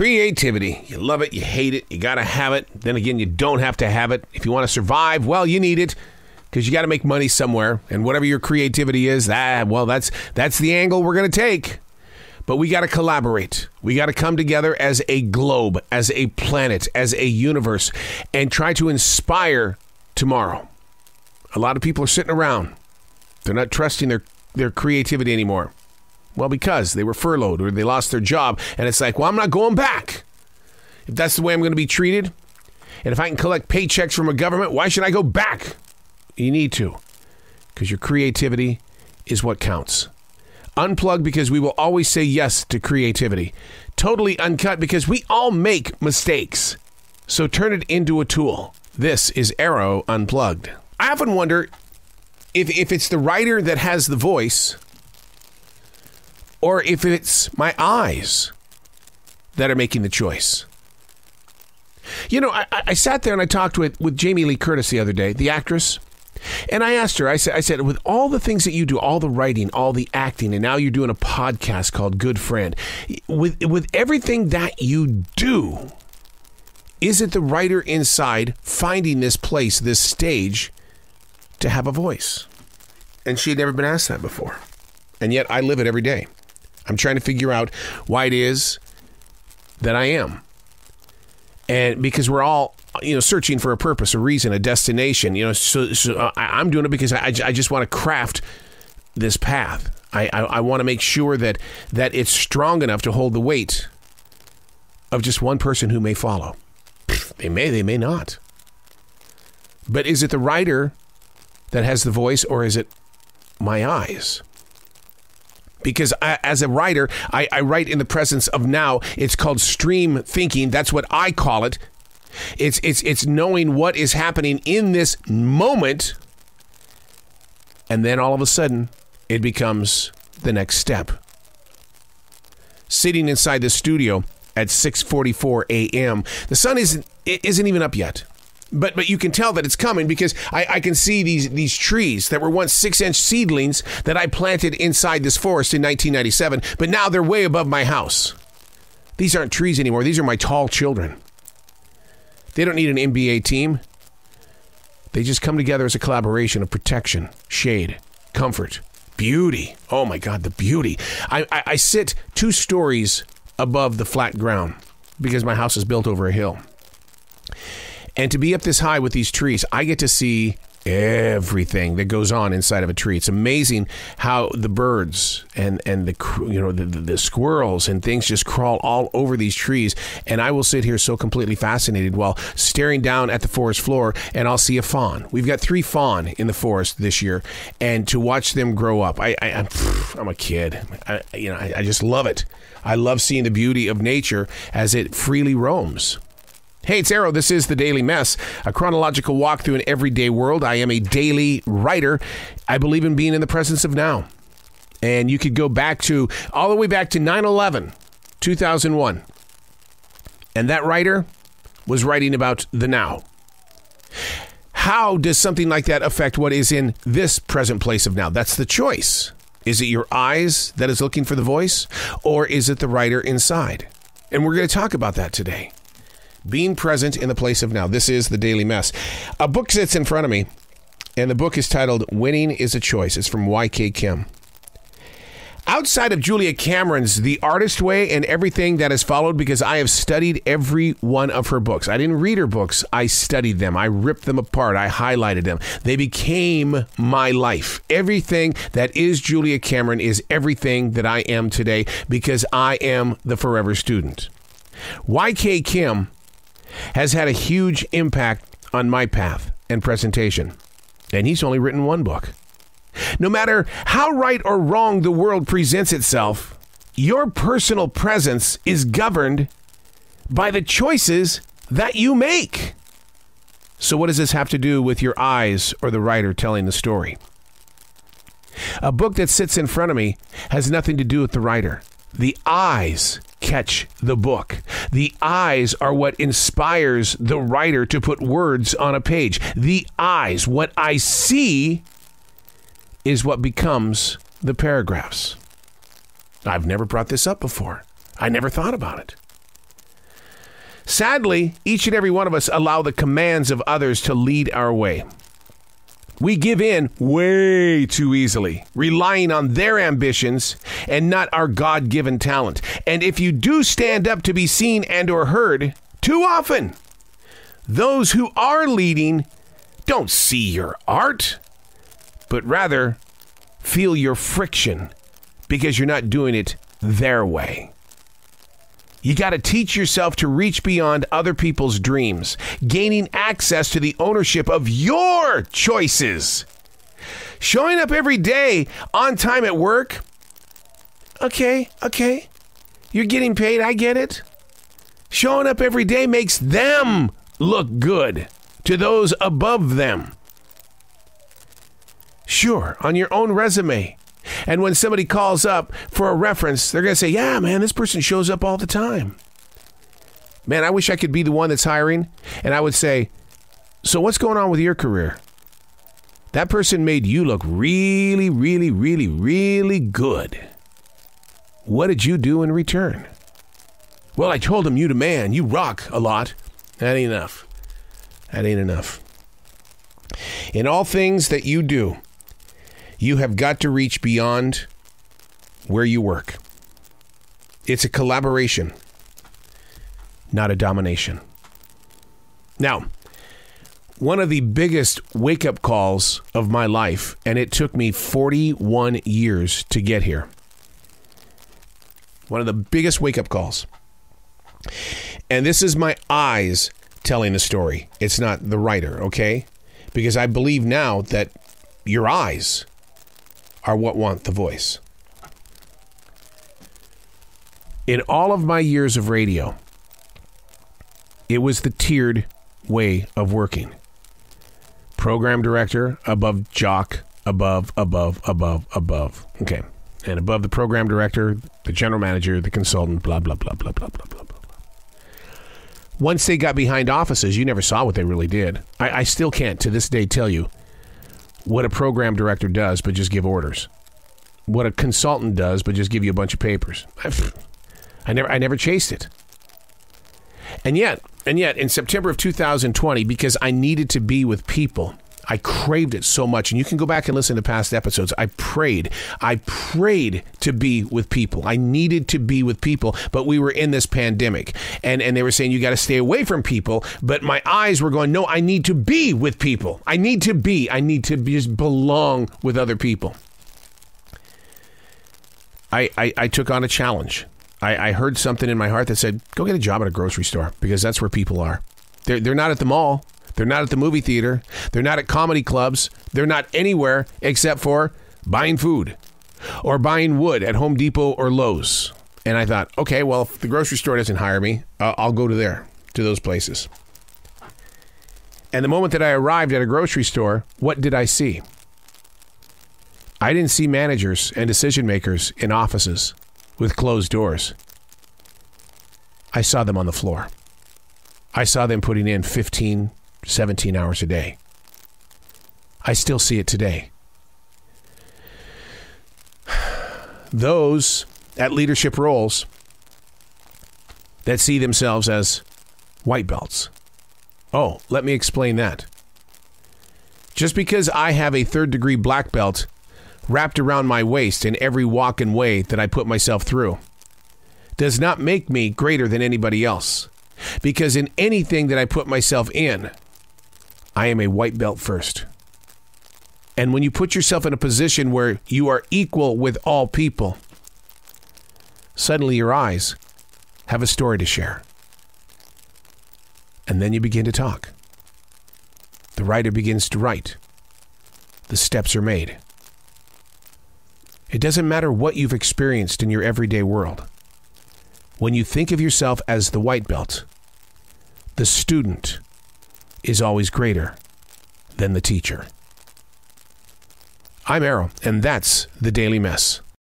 Creativity. You love it, you hate it, you got to have it. Then again, you don't have to have it. If you want to survive, well, you need it because you got to make money somewhere. And whatever your creativity is, that's the angle we're going to take. But we got to collaborate. We got to come together as a globe, as a planet, as a universe, and try to inspire tomorrow. A lot of people are sitting around. They're not trusting their creativity anymore. Well, because they were furloughed or they lost their job. And it's like, well, I'm not going back. If that's the way I'm going to be treated, and if I can collect paychecks from a government, why should I go back? You need to, because your creativity is what counts. Unplugged because we will always say yes to creativity. Totally uncut because we all make mistakes. So turn it into a tool. This is Arrow Unplugged. I often wonder if it's the writer that has the voice or if it's my eyes that are making the choice. You know, I sat there and I talked with Jamie Lee Curtis the other day, the actress. And I asked her, I said, with all the things that you do, all the writing, all the acting, and now you're doing a podcast called Good Friend, with everything that you do, is it the writer inside finding this place, this stage, to have a voice? And she had never been asked that before. And yet I live it every day. I'm trying to figure out why it is that I am. And because we're all, searching for a purpose, a reason, a destination, so I'm doing it because I just want to craft this path. I want to make sure that it's strong enough to hold the weight of just one person who may follow. They may not. But is it the writer that has the voice, or is it my eyes? Because as a writer, I write in the presence of now. It's called stream thinking. That's what I call it. It's knowing what is happening in this moment. And then all of a sudden, it becomes the next step. Sitting inside the studio at 6:44 a.m. The sun isn't even up yet. But you can tell that it's coming because I can see these trees that were once 6-inch seedlings that I planted inside this forest in 1997, but now they're way above my house. These aren't trees anymore. These are my tall children. They don't need an NBA team. They just come together as a collaboration of protection, shade, comfort, beauty. Oh my God, the beauty. I sit 2 stories above the flat ground because my house is built over a hill. And to be up this high with these trees, I get to see everything that goes on inside of a tree. It's amazing how the birds and the squirrels and things just crawl all over these trees. And I will sit here so completely fascinated while staring down at the forest floor, and I'll see a fawn. We've got 3 fawn in the forest this year, and to watch them grow up, I'm a kid. I just love it. I love seeing the beauty of nature as it freely roams. Hey, it's Arrow. This is The Daily Mess, a chronological walk through an everyday world. I am a daily writer. I believe in being in the presence of now. And you could go all the way back to 9/11, 2001. And that writer was writing about the now. How does something like that affect what is in this present place of now? That's the choice. Is it your eyes that is looking for the voice, or is it the writer inside? And we're going to talk about that today. Being present in the place of now. This is The Daily Mess. A book sits in front of me, and the book is titled Winning is a Choice. It's from Y.K. Kim. Outside of Julia Cameron's The Artist Way and everything that has followed, because I have studied every one of her books. I didn't read her books. I studied them. I ripped them apart. I highlighted them. They became my life. Everything that is Julia Cameron is everything that I am today because I am the forever student. Y.K. Kim has had a huge impact on my path and presentation. And he's only written 1 book. No matter how right or wrong the world presents itself, your personal presence is governed by the choices that you make. So what does this have to do with your eyes or the writer telling the story? A book that sits in front of me has nothing to do with the writer. The eyes catch the book. The eyes are what inspires the writer to put words on a page. The eyes, what I see, is what becomes the paragraphs. I've never brought this up before. I never thought about it. Sadly, each and every one of us allow the commands of others to lead our way. We give in way too easily, relying on their ambitions and not our God-given talent. And if you do stand up to be seen and or heard, too often, those who are leading don't see your art, but rather feel your friction because you're not doing it their way. You got to teach yourself to reach beyond other people's dreams, gaining access to the ownership of your choices. Showing up every day on time at work. Okay. You're getting paid, I get it. Showing up every day makes them look good to those above them. Sure, on your own resume. And when somebody calls up for a reference, they're going to say, yeah, man, this person shows up all the time. Man, I wish I could be the one that's hiring. And I would say, so what's going on with your career? That person made you look really, really, really, really good. What did you do in return? Well, I told him you the man. You rock a lot. That ain't enough. That ain't enough. In all things that you do, you have got to reach beyond where you work. It's a collaboration, not a domination. Now, one of the biggest wake-up calls of my life, and it took me 41 years to get here. One of the biggest wake-up calls. And this is my eyes telling the story. It's not the writer, okay? Because I believe now that your eyes are what want the voice. In all of my years of radio, it was the tiered way of working. Program director, above jock, above. Okay. And above the program director, the general manager, the consultant, blah, blah, blah, blah, blah, blah, blah, blah. Once they got behind offices, you never saw what they really did. I still can't, to this day, tell you what a program director does, but just give orders. What a consultant does, but just give you a bunch of papers. I never chased it. And yet, in September of 2020, because I needed to be with people, I craved it so much. And you can go back and listen to past episodes. I prayed to be with people. I needed to be with people, but we were in this pandemic. And they were saying, you got to stay away from people. But my eyes were going, no, I need to be with people. I need to just belong with other people. I took on a challenge. I heard something in my heart that said, go get a job at a grocery store, because that's where people are. They're not at the mall. They're not at the movie theater. They're not at comedy clubs. They're not anywhere except for buying food or buying wood at Home Depot or Lowe's. And I thought, okay, well, if the grocery store doesn't hire me, I'll go to those places. And the moment that I arrived at a grocery store, what did I see? I didn't see managers and decision makers in offices with closed doors. I saw them on the floor. I saw them putting in 15, 17 hours a day. I still see it today. Those at leadership roles that see themselves as white belts. Oh, let me explain that. Just because I have a 3rd degree black belt wrapped around my waist in every walk and way that I put myself through does not make me greater than anybody else. Because in anything that I put myself in, I am a white belt first. And when you put yourself in a position where you are equal with all people, suddenly your eyes have a story to share. And then you begin to talk. The writer begins to write. The steps are made. It doesn't matter what you've experienced in your everyday world. When you think of yourself as the white belt, the student is always greater than the teacher. I'm Arrow, and that's the Daily Mess.